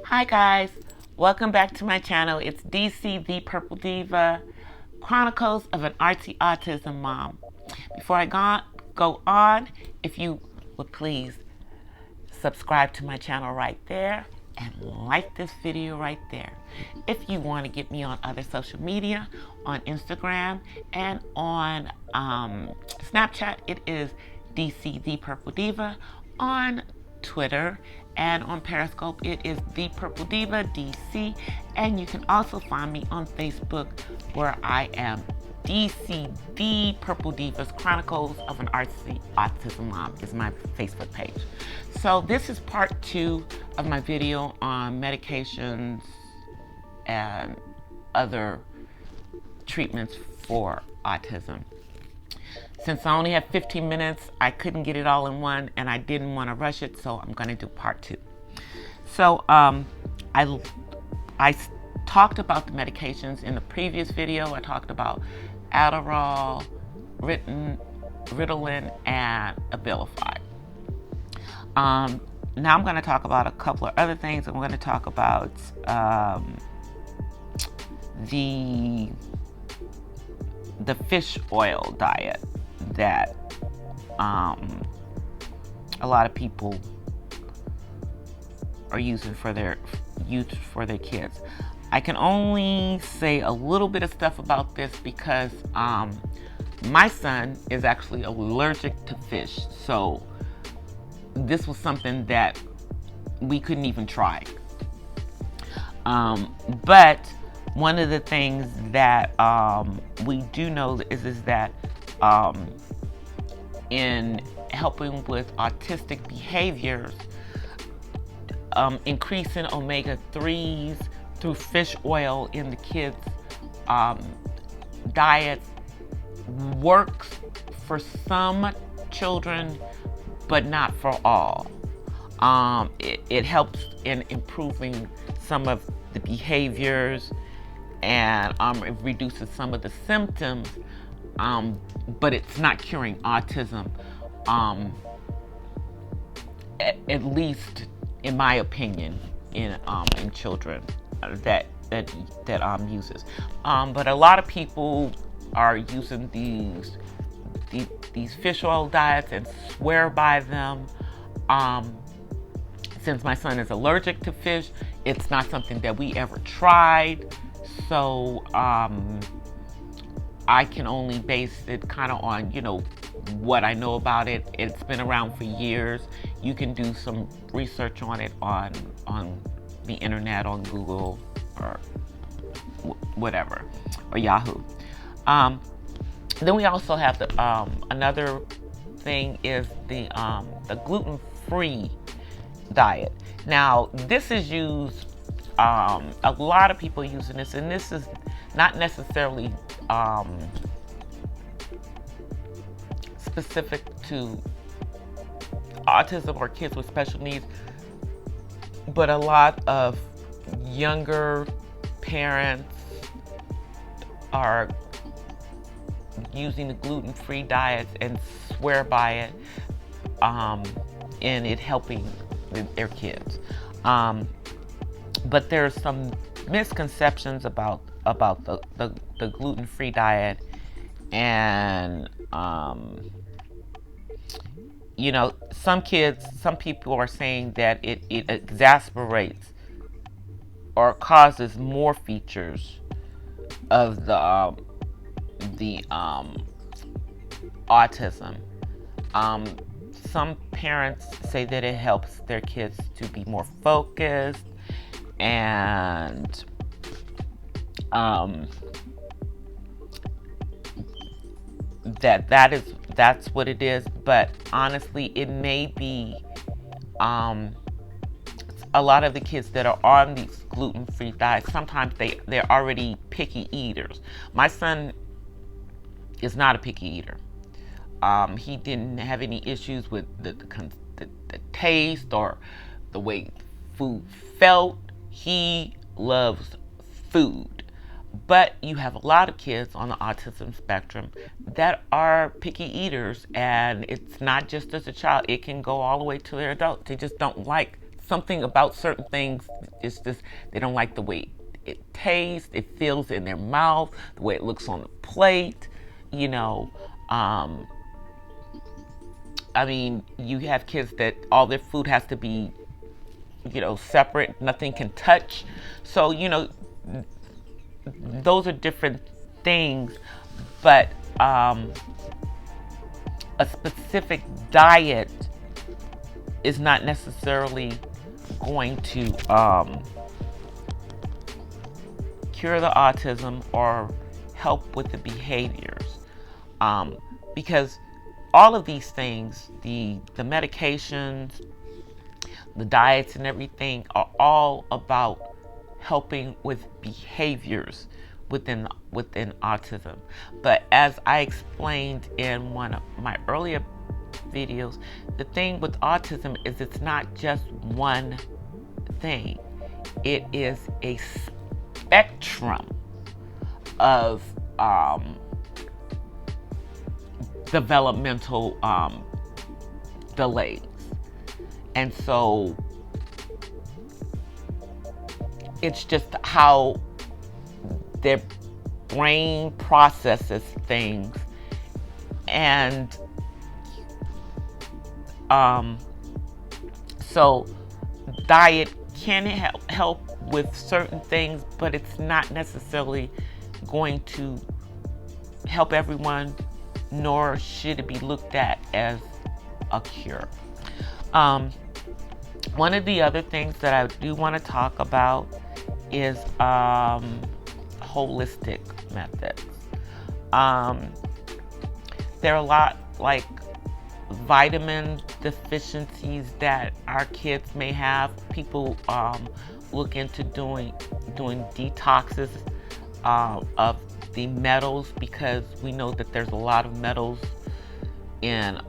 Hi guys, welcome back to my channel. It's DC the Purple Diva, Chronicles of an Artsy Autism Mom. Before I go on, if you would please subscribe to my channel right there and like this video right there. If you want to get me on other social media, on Instagram and on Snapchat, it is DC the Purple Diva. On Twitter and on Periscope, it is The Purple Diva DC, and you can also find me on Facebook where I am DC The Purple Divas Chronicles of an Artsy Autism Mom is my Facebook page. So this is part 2 of my video on medications and other treatments for autism. Since I only have 15 minutes, I couldn't get it all in one, and I didn't want to rush it, so I'm going to do part 2. So I talked about the medications in the previous video. I talked about Adderall, Ritalin, and Abilify. Now I'm going to talk about a couple of other things. I'm going to talk about the fish oil diet that a lot of people are using for their kids. I can only say a little bit of stuff about this because my son is actually allergic to fish, so this was something that we couldn't even try. But one of the things that we do know is that in helping with autistic behaviors, increasing omega-3s through fish oil in the kids' diets works for some children, but not for all. It helps in improving some of the behaviors and it reduces some of the symptoms, but it's not curing autism, at least in my opinion, in children that uses. But a lot of people are using these fish oil diets and swear by them. Since my son is allergic to fish, it's not something that we ever tried. So I can only base it kind of on, what I know about it. It's been around for years. You can do some research on it on the internet, on Google or whatever, or Yahoo. Then we also have the another thing is the gluten-free diet. Now this is used. A lot of people using this, and this is not necessarily specific to autism or kids with special needs, but a lot of younger parents are using the gluten-free diets and swear by it, and it helping their kids. But there's some misconceptions about the gluten-free diet, and some people are saying that it exacerbates or causes more features of the autism. Some parents say that it helps their kids to be more focused, and that's what it is. But honestly, it may be a lot of the kids that are on these gluten-free diets, sometimes they're already picky eaters. My son is not a picky eater. He didn't have any issues with the taste or the way food felt. He loves food. But you have a lot of kids on the autism spectrum that are picky eaters, and it's not just as a child. It can go all the way to their adult. They just don't like something about certain things. It's just they don't like the way it tastes, it feels in their mouth, the way it looks on the plate. You know, I mean, you have kids that all their food has to be, separate. Nothing can touch. So, those are different things. But a specific diet is not necessarily going to cure the autism or help with the behaviors, because all of these things, the medications, the diets and everything, are all about helping with behaviors within autism. But as I explained in one of my earlier videos, the thing with autism is it's not just one thing. It is a spectrum of developmental delays. And so it's just how their brain processes things. And so diet can help with certain things, but it's not necessarily going to help everyone, nor should it be looked at as a cure. One of the other things that I do want to talk about is holistic methods. There are a lot like vitamin deficiencies that our kids may have. People look into doing detoxes of the metals, because we know that there's a lot of metals in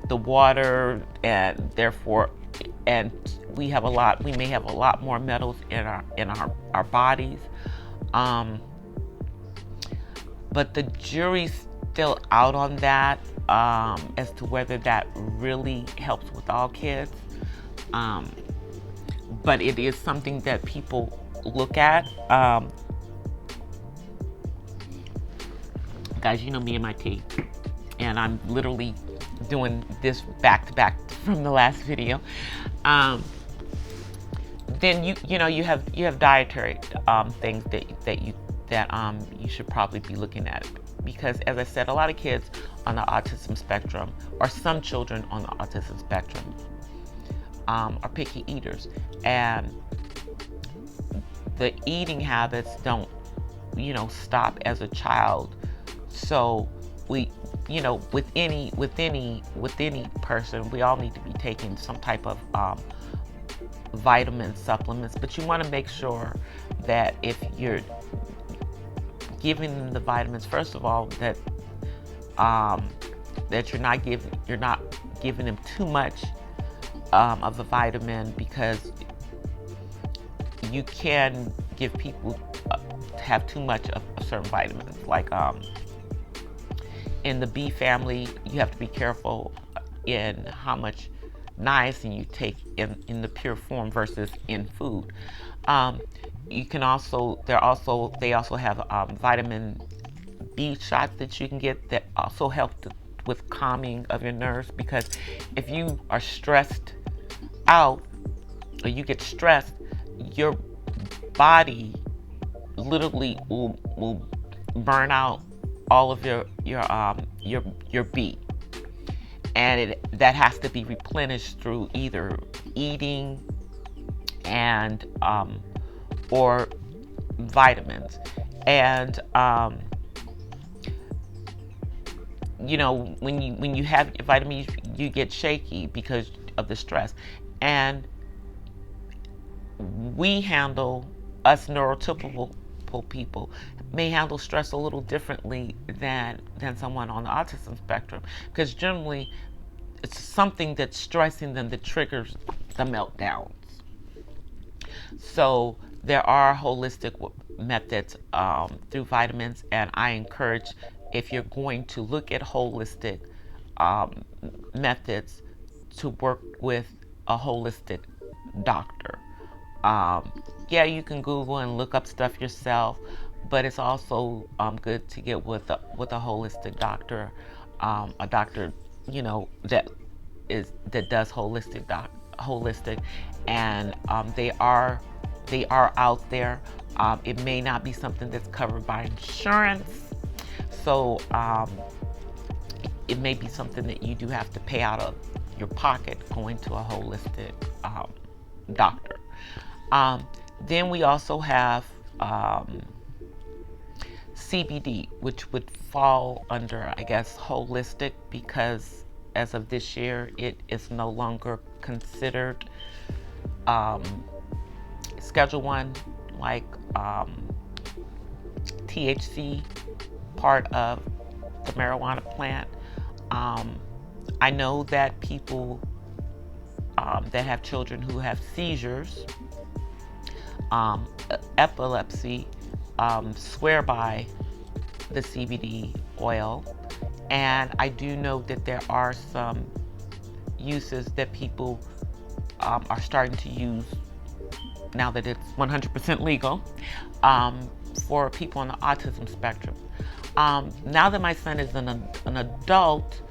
the water, and therefore, and we may have a lot more metals in our bodies. But the jury's still out on that, as to whether that really helps with all kids. But it is something that people look at. Guys, you know me and my tea, and I'm literally doing this back to back from the last video. Then you have dietary things that you should probably be looking at, because as I said, a lot of kids on the autism spectrum, or some children on the autism spectrum, are picky eaters, and the eating habits don't stop as a child. So we, with any person, we all need to be taking some type of vitamin supplements. But you want to make sure that if you're giving them the vitamins, first of all, that you're not giving them too much of a vitamin, because you can give people have too much of certain vitamins. Like in the B family, you have to be careful in how much niacin you take in the pure form versus in food. You can also, they also have vitamin B shots that you can get that also help with calming of your nerves, because if you are stressed out, or you get stressed, your body literally will burn out all of your B, and that has to be replenished through either eating and or vitamins. And when you have vitamins, you get shaky because of the stress. And us neurotypical people may handle stress a little differently than someone on the autism spectrum, because generally it's something that's stressing them that triggers the meltdowns. So there are holistic methods through vitamins, and I encourage, if you're going to look at holistic methods, to work with a holistic doctor. Yeah, you can Google and look up stuff yourself, but it's also good to get with a holistic doctor, a doctor, that does holistic, and they are out there. It may not be something that's covered by insurance, so it may be something that you do have to pay out of your pocket going to a holistic doctor. Then we also have CBD, which would fall under, I guess, holistic, because as of this year, it is no longer considered Schedule 1, like THC, part of the marijuana plant. I know that people that have children who have seizures, epilepsy, swear by the CBD oil. And I do know that there are some uses that people are starting to use now that it's 100% legal, for people on the autism spectrum. Now that my son is an adult,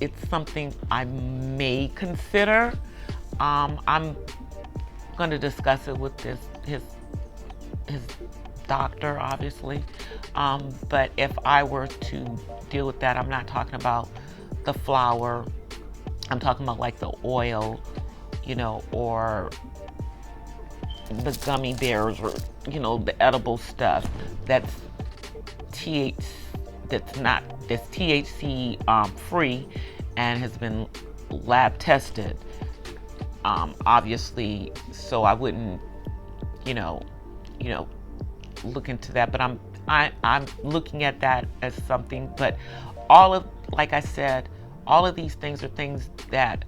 it's something I may consider. I'm going to discuss it with his doctor, obviously. But if I were to deal with that, I'm not talking about the flower. I'm talking about like the oil, or the gummy bears, or the edible stuff that's THC free and has been lab tested. Obviously, so I wouldn't, look into that. But I'm looking at that as something. But like I said, all of these things are things that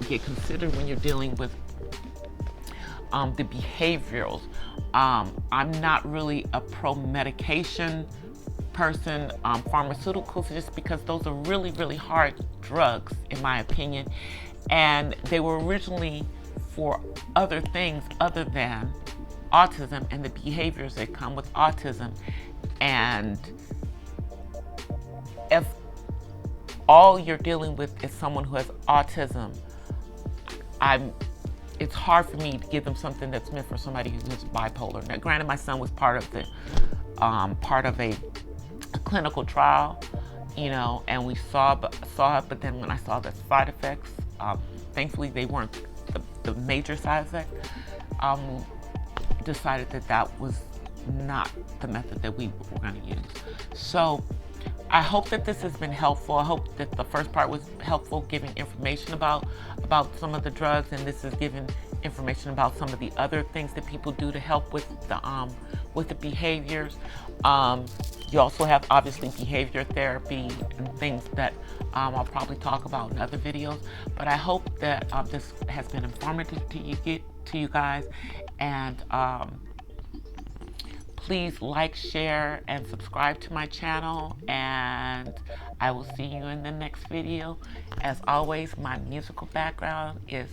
get considered when you're dealing with the behaviorals. I'm not really a pro-medication person, pharmaceuticals, just because those are really, really hard drugs, in my opinion. And they were originally for other things other than autism and the behaviors that come with autism. And if all you're dealing with is someone who has autism, it's hard for me to give them something that's meant for somebody who is bipolar. Now, granted, my son was part of a clinical trial, and we saw it, but then when I saw the side effects, thankfully they weren't the major side effect, decided that was not the method that we were going to use. So I hope that this has been helpful. I hope that the first part was helpful, giving information about some of the drugs, and this is giving information about some of the other things that people do to help with the behaviors. You also have, obviously, behavior therapy and things that I'll probably talk about in other videos. But I hope that this has been informative to you guys, and please like, share, and subscribe to my channel, and I will see you in the next video. As always, my musical background is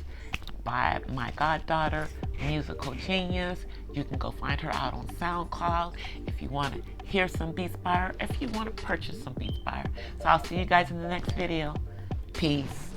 by my goddaughter, Musical Genius. You can go find her out on SoundCloud if you want to hear some beats by her, if you want to purchase some beats by her. So I'll see you guys in the next video. Peace.